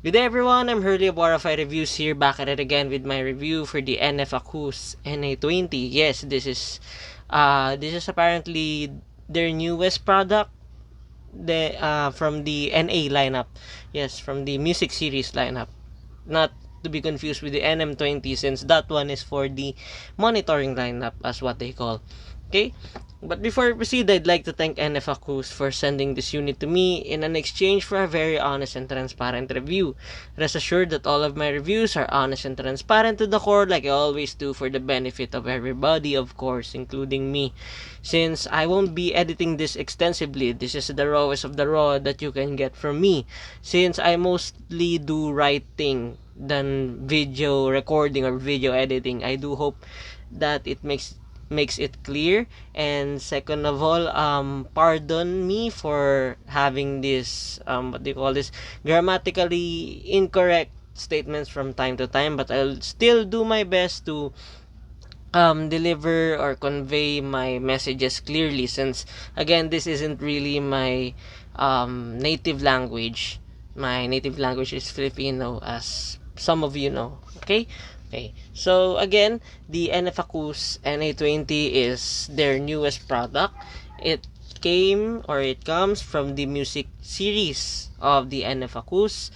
Good day everyone, I'm Hurley of Warify Reviews here, back at it again with my review for the NF Akus NA20. Yes, this is apparently their newest product from the NA lineup. Yes, from the music series lineup. Not to be confused with the NM20, since that one is for the monitoring lineup as what they call. Okay? But before I proceed, I'd like to thank NF Akus for sending this unit to me in an exchange for a very honest and transparent review. Rest assured that all of my reviews are honest and transparent to the core, like I always do, for the benefit of everybody, of course, including me. Since I won't be editing this extensively, this is the rawest of the raw that you can get from me. Since I mostly do writing than video recording or video editing, I do hope that it makes it clear. And second of all, pardon me for having this what do you call this, grammatically incorrect statements from time to time, but I'll still do my best to deliver or convey my messages clearly, since again this isn't really my native language. My native language is Filipino, as some of you know. Okay, so again, the NFACUS NA20 is their newest product. It comes from the music series of the NFACUS.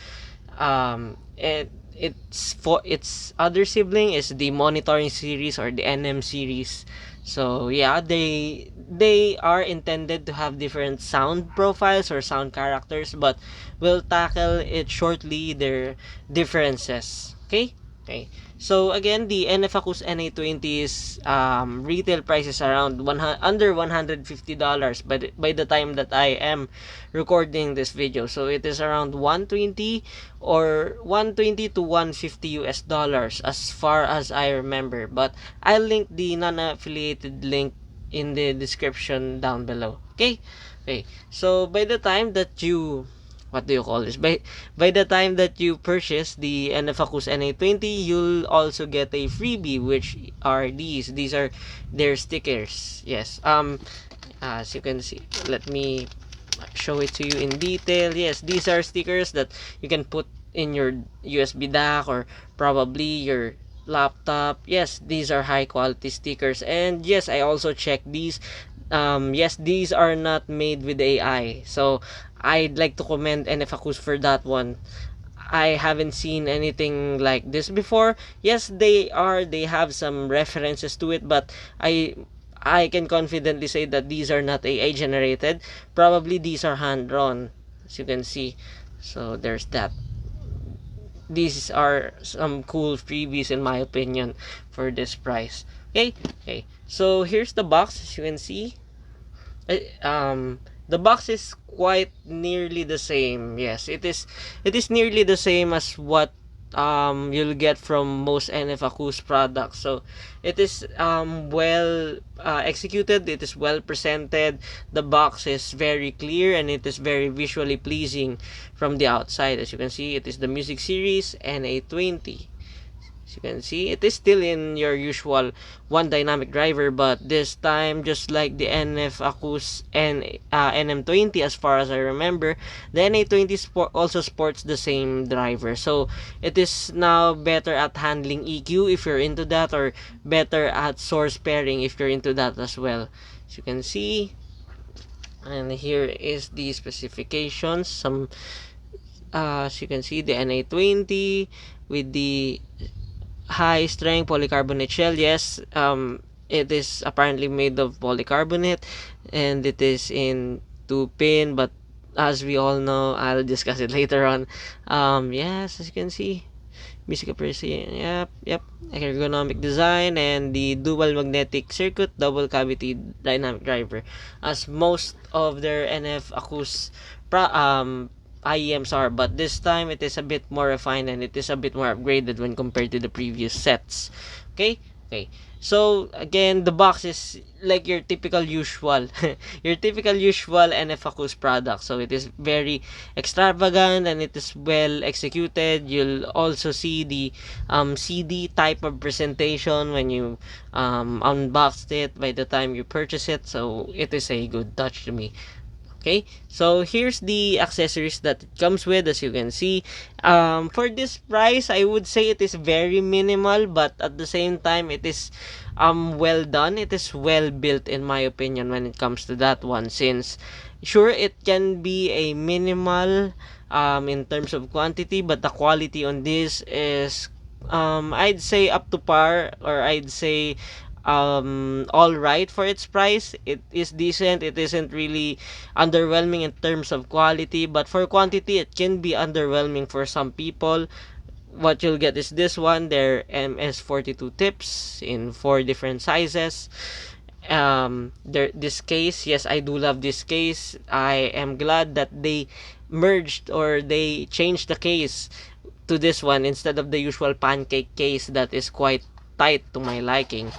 Its other sibling is the monitoring series or the NM series. So yeah, they are intended to have different sound profiles or sound characters, but we'll tackle it shortly, their differences. Okay, so again, the NFACUS NA20's retail price is around under $150 by the time that I am recording this video. So it is around 120 or 120 to 150 US dollars as far as I remember. But I'll link the non-affiliated link in the description down below. Okay. So by the time that you what do you call this? By the time that you purchase the NFACUS NA20, you'll also get a freebie, which are these. These are their stickers. Yes. As you can see, let me show it to you in detail. Yes, these are stickers that you can put in your USB dock or probably your laptop. Yes, these are high quality stickers, and yes, I also checked these. Yes, these are not made with AI, so I'd like to commend NFACUS for that one. I haven't seen anything like this before. Yes, they have some references to it, but I can confidently say that these are not AI generated. Probably these are hand drawn, as you can see. So there's that. These are some cool freebies in my opinion for this price. Okay. So here's the box, as you can see. The box is quite nearly the same. Yes, it is nearly the same as what you'll get from most NFACUS products. So it is well executed, it is well presented. The box is very clear and it is very visually pleasing from the outside. As you can see, it is the music series NA20. As you can see, it is still in your usual one dynamic driver, but this time, just like the NF Acus and NM20, as far as I remember, the NA20 also sports the same driver. So it is now better at handling EQ if you're into that, or better at source pairing if you're into that as well. As you can see, and here is the specifications. As you can see, the NA20 with the high strength polycarbonate shell. Yes, it is apparently made of polycarbonate, and it is in 2 pin, but as we all know, I'll discuss it later on. Yes, as you can see, music appreciation. Yep. Ergonomic design and the dual magnetic circuit, double cavity dynamic driver, as most of their NF Acus IEMs are, but this time it is a bit more refined and it is a bit more upgraded when compared to the previous sets. Okay. So again, the box is like your typical usual, your typical usual NFACUS product. So it is very extravagant and it is well executed. You'll also see the CD type of presentation when you unboxed it by the time you purchase it. So it is a good touch to me. Okay, so here's the accessories that it comes with. As you can see, for this price, I would say it is very minimal, but at the same time, it is well done. It is well built, in my opinion, when it comes to that one. Since sure, it can be a minimal in terms of quantity, but the quality on this is I'd say up to par, or I'd say all right for its price. It is decent. It isn't really underwhelming in terms of quality, but for quantity it can be underwhelming for some people. What you'll get is this one, their MS42 tips in four different sizes. This case, yes, I do love this case. I am glad that they merged, or they changed the case to this one instead of the usual pancake case that is quite tight to my liking.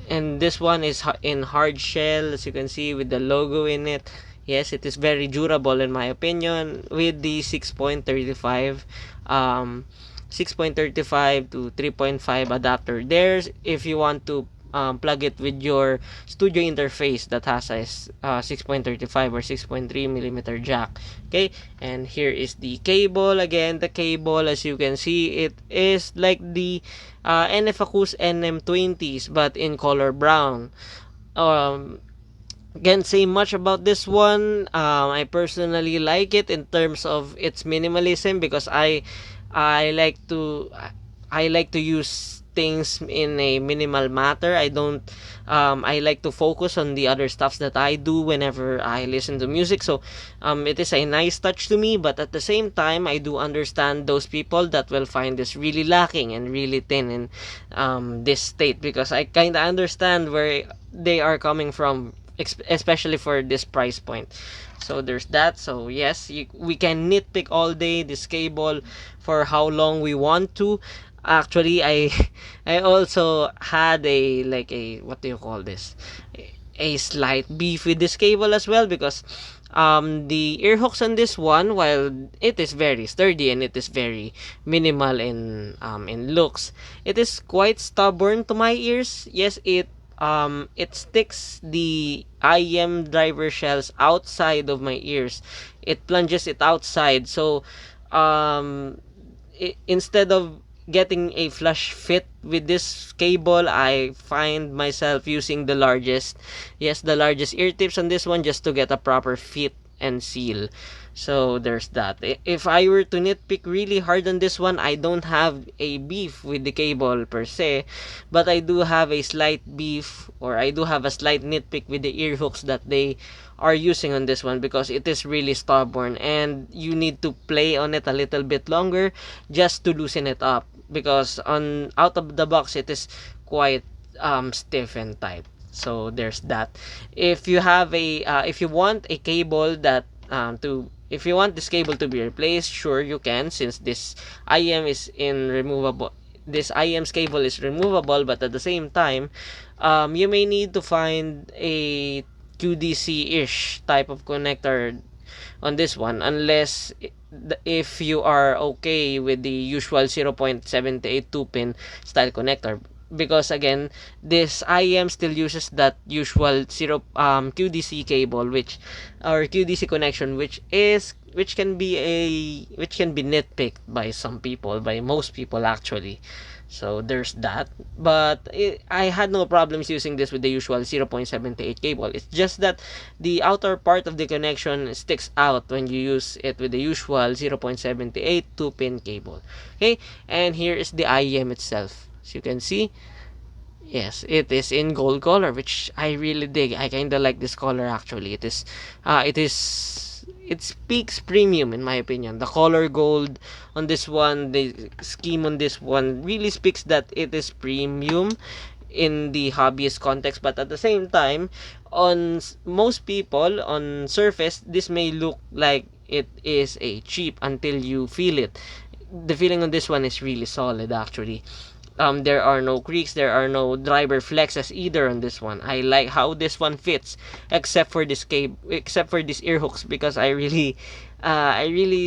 And this one is in hard shell, as you can see, with the logo in it. Yes, it is very durable in my opinion, with the 6.35 um 6.35 to 3.5 adapter. There's, if you want to plug it with your studio interface that has a 6.35 or 6.3 millimeter jack. Okay, and here is the cable. Again, the cable, as you can see, it is like the NF Acous NM20s, but in color brown. um can't say much about this one. I personally like it in terms of its minimalism, because I like to I like to use things in a minimal matter. I like to focus on the other stuffs that I do whenever I listen to music. So it is a nice touch to me, but at the same time, I do understand those people that will find this really lacking and really thin in this state, because I kind of understand where they are coming from, especially for this price point. So there's that. So yes, we can nitpick all day this cable for how long we want to. Actually, I also had a, like, a, what do you call this, a slight beef with this cable as well, because the ear hooks on this one, while it is very sturdy and it is very minimal in looks, it is quite stubborn to my ears. Yes, it sticks the IM driver shells outside of my ears. It plunges it outside. So instead of getting a flush fit with this cable, I find myself using the largest, yes, the largest ear tips on this one, just to get a proper fit and seal. So there's that. If I were to nitpick really hard on this one, I don't have a beef with the cable per se, but I do have a slight beef, or I do have a slight nitpick with the ear hooks that they are using on this one, because it is really stubborn and you need to play on it a little bit longer just to loosen it up, because on out of the box it is quite stiff and tight. So there's that. If you want a cable that to if you want this cable to be replaced, sure, you can, since this IM's cable is removable. But at the same time, you may need to find a QDC-ish type of connector on this one, unless if you are okay with the usual 0.78 2-pin style connector, because again, this IM still uses that usual 0 QDC cable, which, or QDC connection, which can be nitpicked by some people, by most people actually. So there's that. But I had no problems using this with the usual 0.78 cable. It's just that the outer part of the connection sticks out when you use it with the usual 0.78 2-pin cable. Okay, and here is the IEM itself. As you can see, yes, it is in gold color, which I really dig. I kind of like this color actually. It speaks premium in my opinion. The color gold on this one, the scheme on this one really speaks that it is premium in the hobbyist context. But at the same time, on most people on surface, this may look like it is a cheap until you feel it. The feeling on this one is really solid actually. There are no creaks, there are no driver flexes either on this one. I like how this one fits, except for these ear hooks, because I really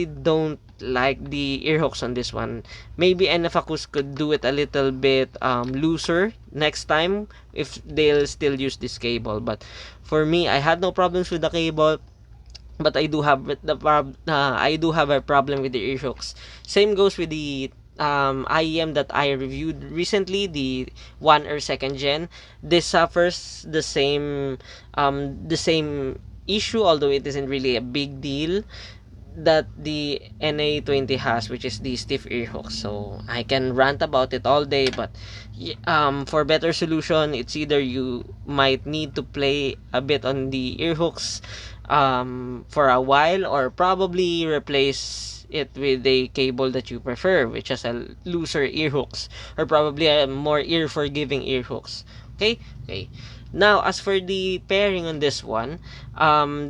don't like the ear hooks on this one. Maybe NF Acous could do it a little bit looser next time if they'll still use this cable. But for me, I had no problems with the cable. but I do have a problem with the ear hooks. Same goes with the IEM that I reviewed recently, the 1 or 2nd gen. This suffers the same issue, although it isn't really a big deal, that the NA20 has, which is the stiff ear hooks. So I can rant about it all day, but for better solution, it's either you might need to play a bit on the ear hooks for a while, or probably replace it with a cable that you prefer, which has a looser ear hooks, or probably a more ear forgiving ear hooks. Okay. Now, as for the pairing on this one,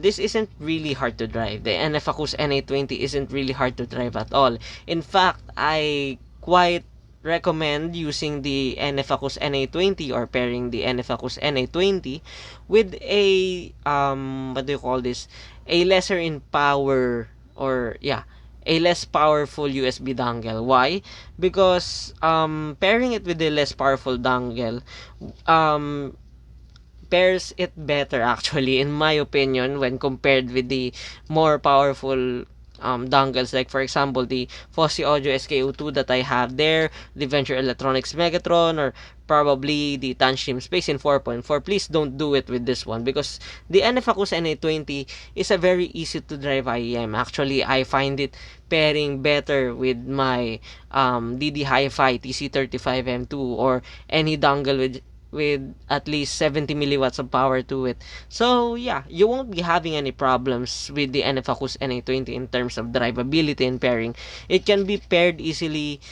this isn't really hard to drive. The NFACUS NA20 isn't really hard to drive at all. In fact, I quite recommend using the NFACUS NA20, or pairing the NFACUS NA20 with a what do you call this? A lesser in power, or yeah, a less powerful USB dongle. Why? Because pairing it with the less powerful dongle um pairs it better, actually, in my opinion, when compared with the more powerful dongles, like for example the Fosi Audio SKO2 that I have there, the Venture Electronics Megatron, or probably the Tanshim Space in 4.4. Please don't do it with this one, because the NFACUS NA20 is a very easy to drive IEM. Actually, I find it pairing better with my DD Hi-Fi TC35M2, or any dongle with at least 70 milliwatts of power to it. So yeah, you won't be having any problems with the NFACUS NA20 in terms of drivability and pairing. It can be paired easily,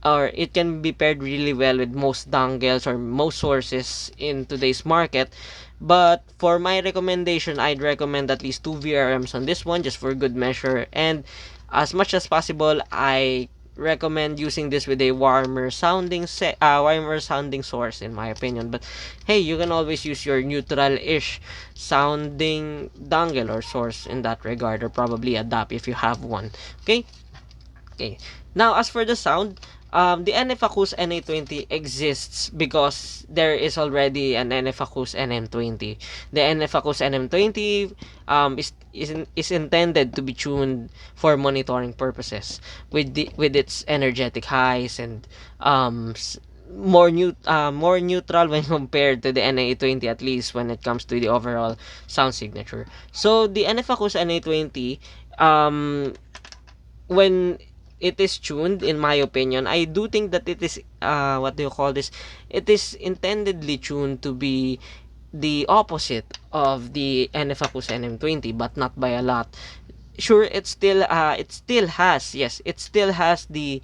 or it can be paired really well with most dongles or most sources in today's market. But for my recommendation, I'd recommend at least 2 VRMs on this one, just for good measure. And as much as possible, I recommend using this with a warmer sounding source, in my opinion. But hey, you can always use your neutral-ish sounding dongle or source in that regard, or probably a DAP if you have one. Okay. Now, as for the sound, the NFACUS NA20 exists because there is already an NFACUS NM20. The NFACUS NM20 is intended to be tuned for monitoring purposes, with its energetic highs and more neutral when compared to the NA20, at least when it comes to the overall sound signature. So the NFACUS NA20, when it is tuned, in my opinion, I do think that it is what do you call this? It is intendedly tuned to be the opposite of the NFACUS NM20, but not by a lot. Sure, it still has the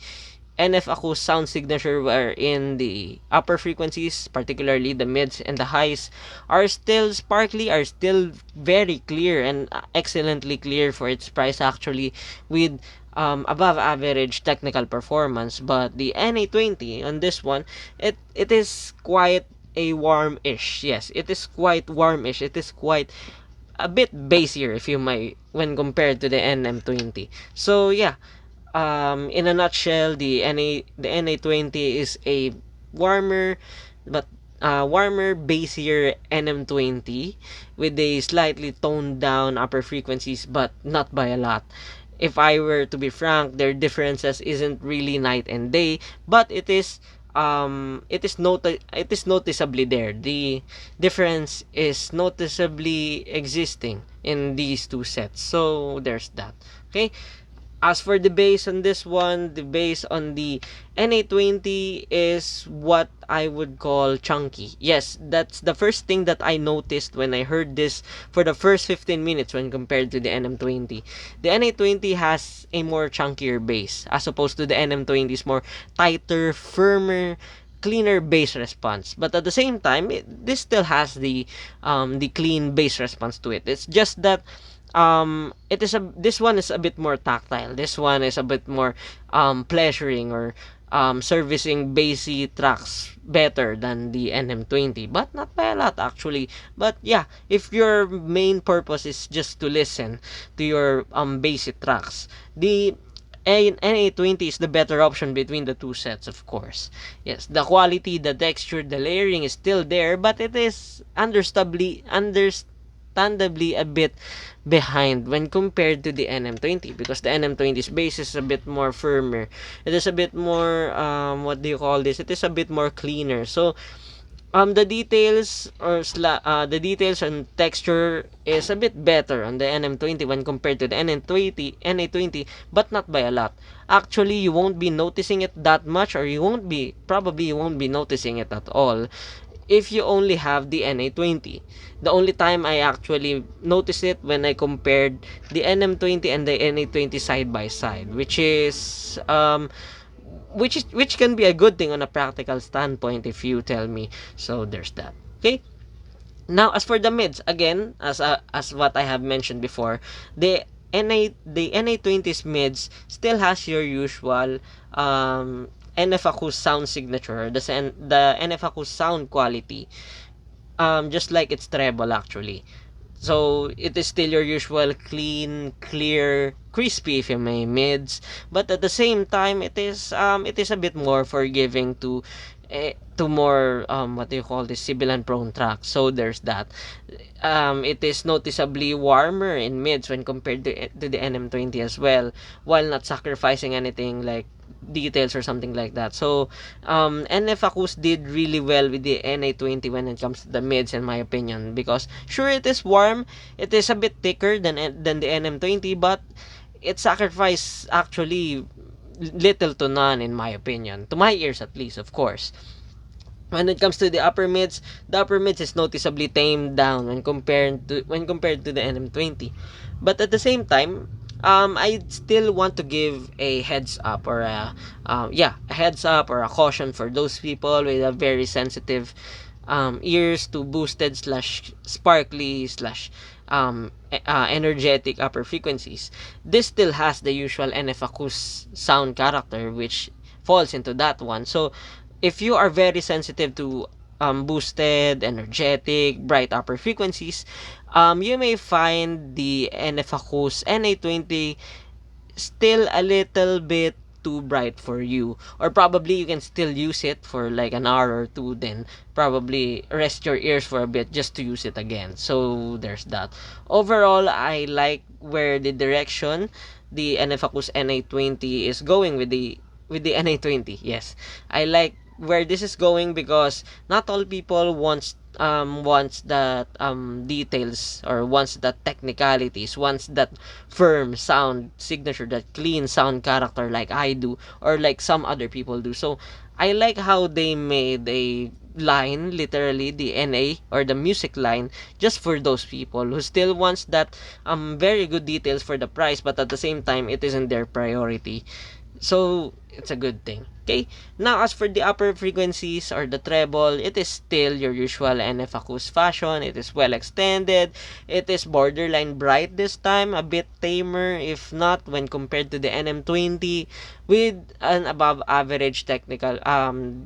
NFACUS sound signature, wherein the upper frequencies, particularly the mids and the highs, are still sparkly, are still very clear, and excellently clear for its price, actually, with above average technical performance. But the NA20 on this one, it is quite a warm-ish. Yes, it is quite warm-ish. It is quite a bit bassier, if you might, when compared to the NM20. So yeah, in a nutshell, the NA20 is a warmer, but warmer, bassier NM20 with a slightly toned down upper frequencies, but not by a lot. If I were to be frank, their differences isn't really night and day, but it is noticeably there. The difference is noticeably existing in these two sets. So there's that. Okay. As for the bass on this one, the bass on the NA20 is what I would call chunky. Yes, that's the first thing that I noticed when I heard this for the first 15 minutes when compared to the NM20. The NA20 has a more chunkier bass, as opposed to the NM20's more tighter, firmer, cleaner bass response. But at the same time, this still has the clean bass response to it. It's just that this one is a bit more tactile. This one is a bit more pleasuring, or servicing bassy tracks better than the NM20, but not by a lot, actually. But yeah, if your main purpose is just to listen to your bassy tracks, the NA20 is the better option between the two sets, of course. Yes, the quality, the texture, the layering is still there, but it is understandably a bit behind when compared to the NM20, because the NM20's base is a bit more firmer. It is a bit more what do you call this? It is a bit more cleaner. So the details the details and texture is a bit better on the NM20 when compared to the NA20, but not by a lot. Actually, you won't be noticing it that much, or you won't be noticing it at all if you only have the NA20. The only time I actually noticed it when I compared the NM20 and the NA20 side by side, which can be a good thing on a practical standpoint if you tell me. So there's that. Okay. Now, as for the mids, again, as what I have mentioned before, the NA20's mids still has your usual NF sound signature, the NF sound quality, just like its treble actually. So it is still your usual clean, clear, crispy, if you may, mids, but at the same time it is a bit more forgiving to more what do you call this, sibilant prone tracks. So there's that. It is noticeably warmer in mids when compared to the NM20 as well, while not sacrificing anything like details or something like that. So NF Acous did really well with the NA20 when it comes to the mids, in my opinion, because sure, it is warm, it is a bit thicker than the NM20, but it sacrificed actually little to none, in my opinion, to my ears at least, of course. When it comes to the upper mids is noticeably tamed down when compared to the NM20. But at the same time, I still want to give a heads up, or a heads up or a caution for those people with a very sensitive ears to boosted slash sparkly slash energetic upper frequencies. This still has the usual NF Acous sound character, which falls into that one. So if you are very sensitive to boosted, energetic, bright upper frequencies, you may find the NF Acous NA20 still a little bit too bright for you, or probably you can still use it for like an hour or two, then probably rest your ears for a bit just to use it again. So there's that. Overall, I like where the direction the NFACUS NA20 is going with the NA20. Yes, I like where this is going, because not all people wants that details, or wants that technicalities, wants that firm sound signature, that clean sound character like I do, or like some other people do. So I like how they made a line, literally the NA or the music line, just for those people who still wants that very good details for the price, but at the same time it isn't their priority. So it's a good thing. Okay. Now, as for the upper frequencies or the treble, it is still your usual NF Acous fashion. It is well extended. It is borderline bright this time, a bit tamer if not when compared to the NM20, with an above average technical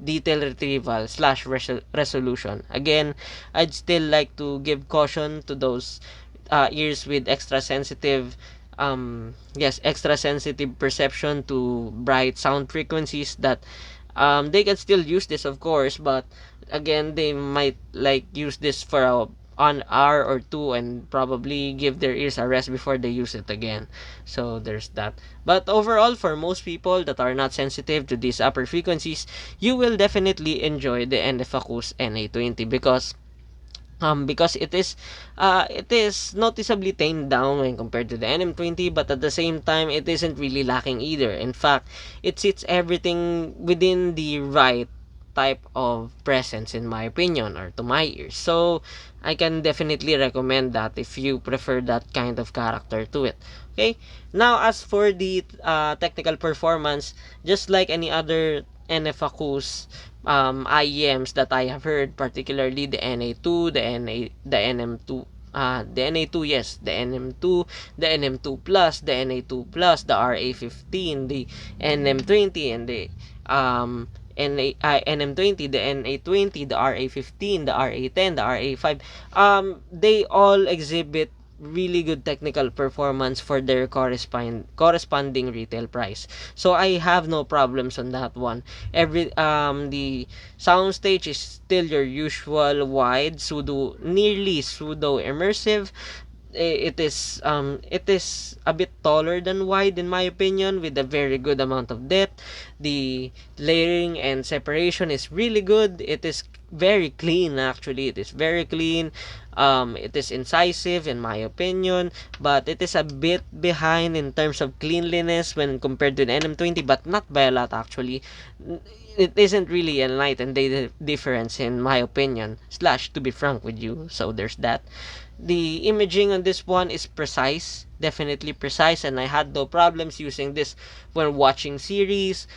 detail retrieval slash resolution. Again, I'd still like to give caution to those ears with extra sensitive perception to bright sound frequencies, that they can still use this, of course, but again, they might like use this for an hour or two and probably give their ears a rest before they use it again. So there's that. But overall, for most people that are not sensitive to these upper frequencies, you will definitely enjoy the NF Acous NA20, because it is noticeably tamed down when compared to the NM20, but at the same time it isn't really lacking either. In fact, it sits everything within the right type of presence, in my opinion, or to my ears. So I can definitely recommend that if you prefer that kind of character to it. Okay. Now, as for the technical performance, just like any other NF Acous IEMs that I have heard, particularly the NA2, the NM2, the NA2, yes, the NM2, the NM2 Plus, the NA2 Plus, the RA15, the NM20, and the NM20, the NA20, the RA15, the RA10, the RA5. They all exhibit really good technical performance for their corresponding retail price. So I have no problems on that one. The soundstage is still your usual wide nearly pseudo immersive. It is a bit taller than wide in my opinion, with a very good amount of depth. The layering and separation is really good. It is very clean, actually. It is very clean. It is incisive in my opinion, but it is a bit behind in terms of cleanliness when compared to the NM20, but not by a lot actually. It isn't really a night and day difference in my opinion, slash to be frank with you. So there's that. The imaging on this one is precise, definitely precise, and I had no problems using this when watching series,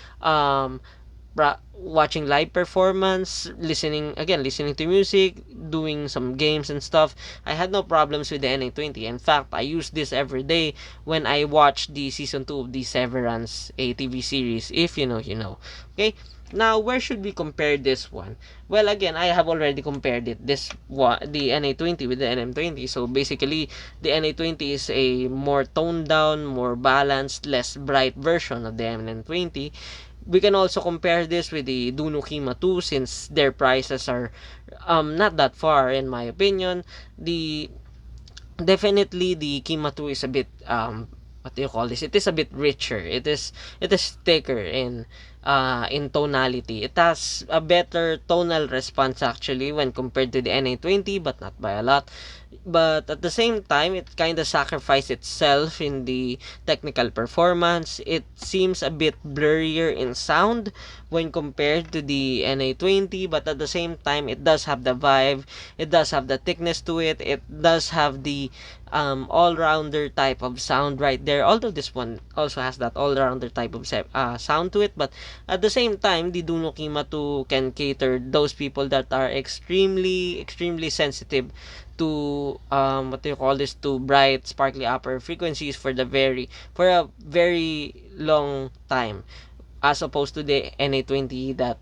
watching live performance, listening to music, doing some games and stuff. I had no problems with the NA20. In fact, I use this every day when I watch the season 2 of the Severance, a TV series. If you know, you know. Okay, now where should we compare this one? Well, again, I have already compared it, this one, the NA20 with the NM20. So basically, the NA20 is a more toned down, more balanced, less bright version of the NM20. We can also compare this with the Duno Kima 2, since their prices are not that far in my opinion. The Definitely the Kima 2 is a bit what do you call this? It is a bit richer. It is thicker in tonality. It has a better tonal response actually when compared to the NA20, but not by a lot. But at the same time, it kind of sacrificed itself in the technical performance. It seems a bit blurrier in sound when compared to the NA20, but at the same time, it does have the vibe. It does have the thickness to it. It does have the all-rounder type of sound right there. Although this one also has that all-rounder type of sound to it, but at the same time, the Duno Kima 2 can cater those people that are extremely sensitive to what do you call this, to bright sparkly upper frequencies for a very long time, as opposed to the NA20 that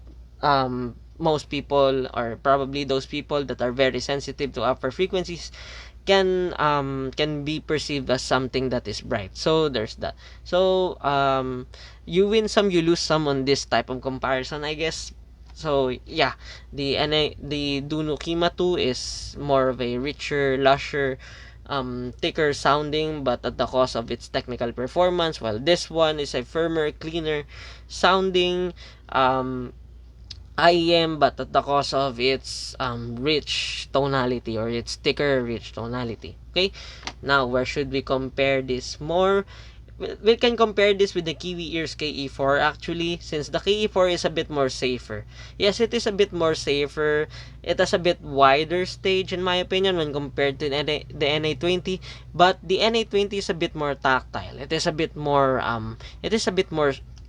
most people, or probably those people that are very sensitive to upper frequencies, can be perceived as something that is bright. So there's that. So you win some, you lose some on this type of comparison, I guess. So yeah, the Duno Kima 2 is more of a richer, lusher, thicker sounding, but at the cost of its technical performance, while this one is a firmer, cleaner sounding IEM, but at the cost of its rich tonality, or its thicker, rich tonality. Okay, now where should we compare this more? We can compare this with the Kiwi Ears KE4 actually, since the KE4 is a bit more safer. Yes, it is a bit more safer. It has a bit wider stage in my opinion when compared to the NA20, but the NA20 is a bit more tactile. It is a bit more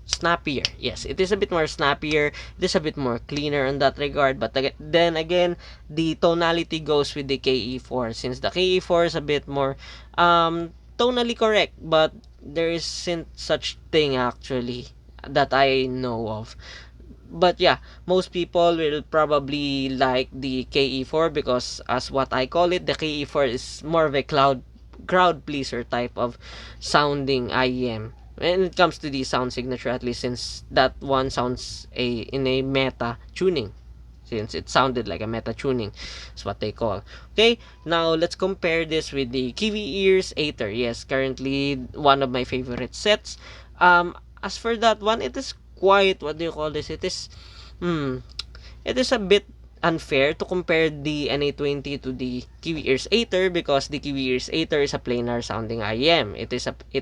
snappier. Yes, it is a bit more snappier. It is a bit more cleaner in that regard. But then again, the tonality goes with the KE4, since the KE4 is a bit more tonally correct, but there isn't such thing actually that I know of. But yeah, most people will probably like the KE4 because, as what I call it, the KE4 is more of a crowd pleaser type of sounding IEM when it comes to the sound signature, at least, since that one sounds in a meta tuning, since it sounded like a meta tuning is what they call. Okay, now let's compare this with the Kiwi Ears Aether. Yes, currently one of my favorite sets. As for that one, it is quite, what do you call this, it is a bit unfair to compare the NA20 to the Kiwi Ears Aether, because the Kiwi Ears Aether is a planar sounding IEM. It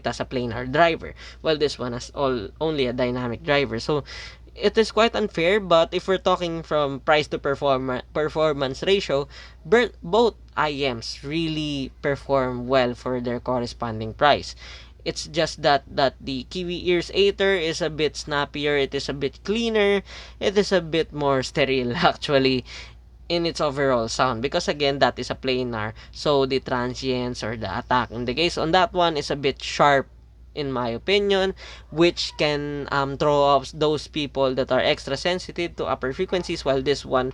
has a planar driver, while this one has only a dynamic driver. So it is quite unfair, but if we're talking from price to performance ratio, both IEMs really perform well for their corresponding price. It's just that the Kiwi Ears Aether is a bit snappier, it is a bit cleaner, it is a bit more sterile actually in its overall sound, because again, that is a planar, so the transients or the attack in the case on that one is a bit sharp in my opinion, which can throw off those people that are extra sensitive to upper frequencies, while this one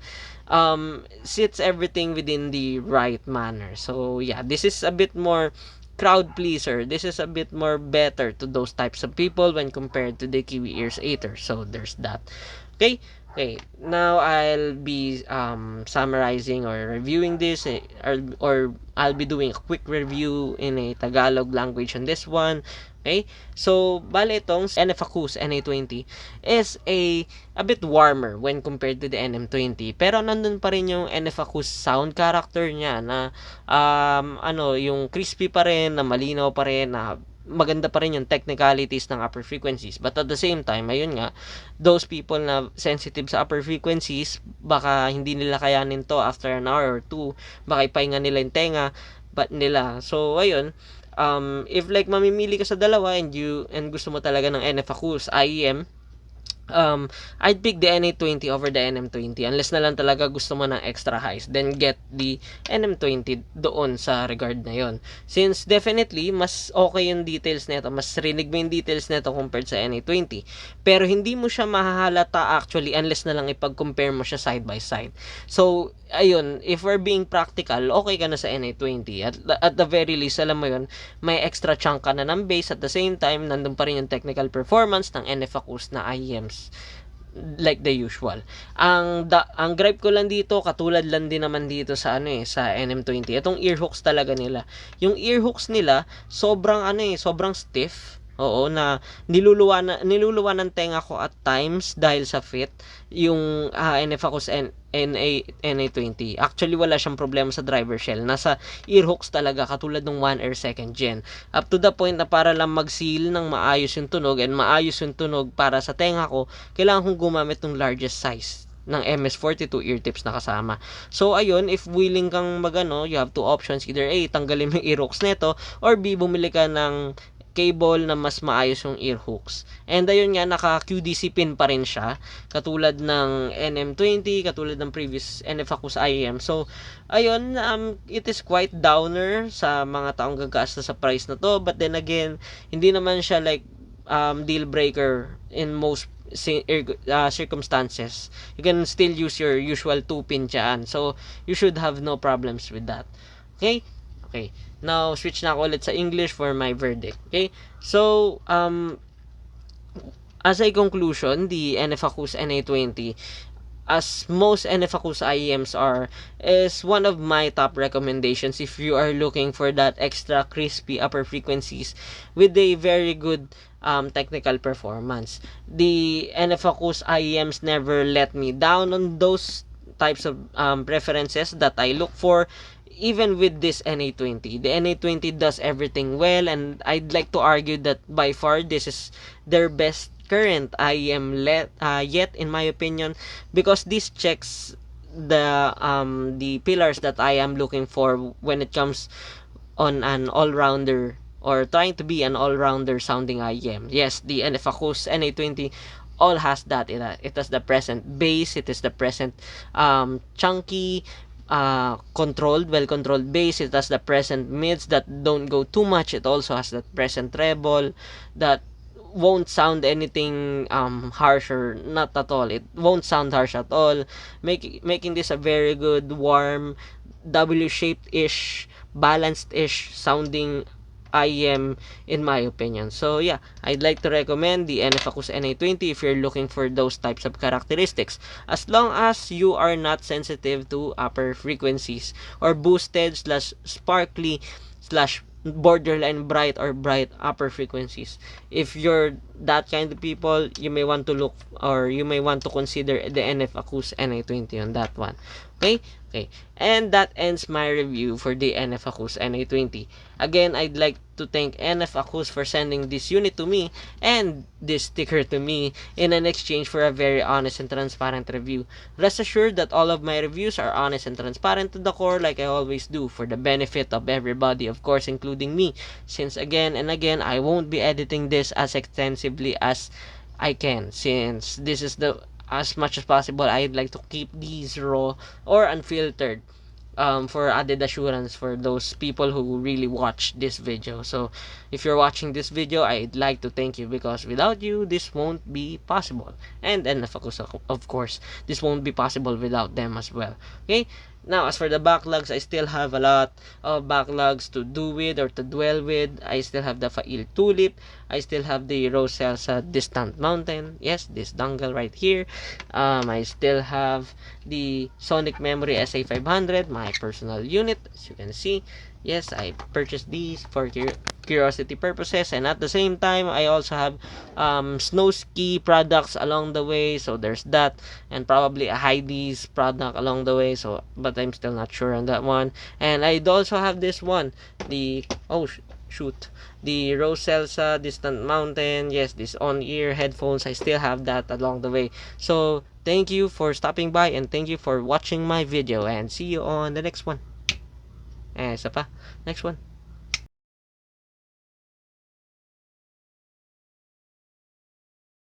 sits everything within the right manner. So yeah, this is a bit more crowd pleaser. This is a bit more better to those types of people when compared to the Kiwi Ears Aether. So there's that. Okay. Okay, now I'll be summarizing or reviewing this, or I'll be doing a quick review in a Tagalog language on this one. Okay, so bale itong NF-Acous NA20 is a bit warmer when compared to the NM20, pero nandun pa rin yung NF-Acous sound character niya na yung crispy pa rin, na malinaw pa rin, na maganda pa rin yung technicalities ng upper frequencies. But at the same time, ayun nga, those people na sensitive sa upper frequencies, baka hindi nila kayanin to after an hour or two, baka ipahinga nila yung tenga, nila. So, ayun, if like mamimili ka sa dalawa and gusto mo talaga ng NF-Acous IEM, I'd pick the NA20 over the NM20 unless na lang talaga gusto mo ng extra highs, then get the NM20 doon sa regard na yon. Since definitely mas okay yung details nito, mas rinig mo yung details nito compared sa NA20, pero hindi mo siya mahahalata actually unless na lang ipag-compare mo siya side by side. So ayun, if we're being practical, okay ka na sa NA20. At the very least, alam mo yun, may extra chunk ka na ng bass, at the same time, nandun pa rin yung technical performance ng NF-Acous na IEMs like the usual. Ang gripe ko lang dito, katulad lang din naman dito sa sa NM20. Itong earhooks talaga nila. Yung earhooks nila sobrang stiff. Oo, na niluluwa ng tenga ko at times dahil sa fit. Yung NF-Acous NA20. Actually, wala siyang problema sa driver shell. Nasa earhooks talaga, katulad ng 1 Air 2nd Gen. Up to the point na para lang mag-seal ng maayos yung tunog, and maayos yung tunog para sa tenga ko, kailangan kong gumamit ng largest size ng MS42 ear tips na kasama. So, ayun, if willing kang you have two options. Either A, tanggalin mo yung earhooks neto, or B, bumili ka ng cable na mas maayos yung earhooks. And ayun nga, naka QDC pin pa rin siya, katulad ng NM20, katulad ng previous NF-Acous IEM. So ayun, it is quite downer sa mga taong gagasta sa price na to, but then again, hindi naman siya like deal breaker in most circumstances. You can still use your usual 2-pin dyan, so you should have no problems with that. Okay, now switch na ako ulit sa English for my verdict. Okay, so as a conclusion, the NF-Acous NA20, as most NF-Acous IEMs are, is one of my top recommendations if you are looking for that extra crispy upper frequencies with a very good technical performance. The NF-Acous IEMs never let me down on those types of preferences that I look for. Even with this NA20, the NA20 does everything well, and I'd like to argue that by far this is their best current IEM yet, in my opinion, because this checks the pillars that I am looking for when it comes on an all-rounder, or trying to be an all-rounder sounding IEM. Yes, the NF-Acous NA20 all has that. It has the present bass, it is the present chunky, well-controlled bass. It has the present mids that don't go too much. It also has that present treble that won't sound anything harsh, or not at all. It won't sound harsh at all, making this a very good, warm, W-shaped-ish, balanced-ish sounding IEM, in my opinion. So yeah, I'd like to recommend the NF-Acous NA20 if you're looking for those types of characteristics, as long as you are not sensitive to upper frequencies or boosted slash sparkly slash borderline bright or bright upper frequencies. If you're that kind of people, you may want to look, or you may want to consider the NF-Acous NA20 on that one. Okay, and that ends my review for the NF-Acous NA20. Again, I'd like to thank NF-Acous for sending this unit to me and this sticker to me in an exchange for a very honest and transparent review. Rest assured that all of my reviews are honest and transparent to the core, like I always do, for the benefit of everybody, of course, including me, since again and again, I won't be editing this as extensively as I can, since as much as possible, I'd like to keep these raw or unfiltered for added assurance for those people who really watch this video. So if you're watching this video, I'd like to thank you, because without you, this won't be possible. And of course, this won't be possible without them as well. Okay, now as for the backlogs, I still have a lot of backlogs to do with or to dwell with. I still have the Fail Tulip, I still have the Roselsa Distant Mountain, yes, this dongle right here. I still have the Sonic Memory SA500, my personal unit, as you can see. Yes, I purchased these for curiosity purposes, and at the same time, I also have snow ski products along the way, so there's that, and probably a Heidi's product along the way, so but I'm still not sure on that one. And I'd also have this one, the shoot, the Roselsa Distant Mountain, yes, this on-ear headphones, I still have that along the way. So thank you for stopping by, and thank you for watching my video, and see you on the next one. Isa pa, next one.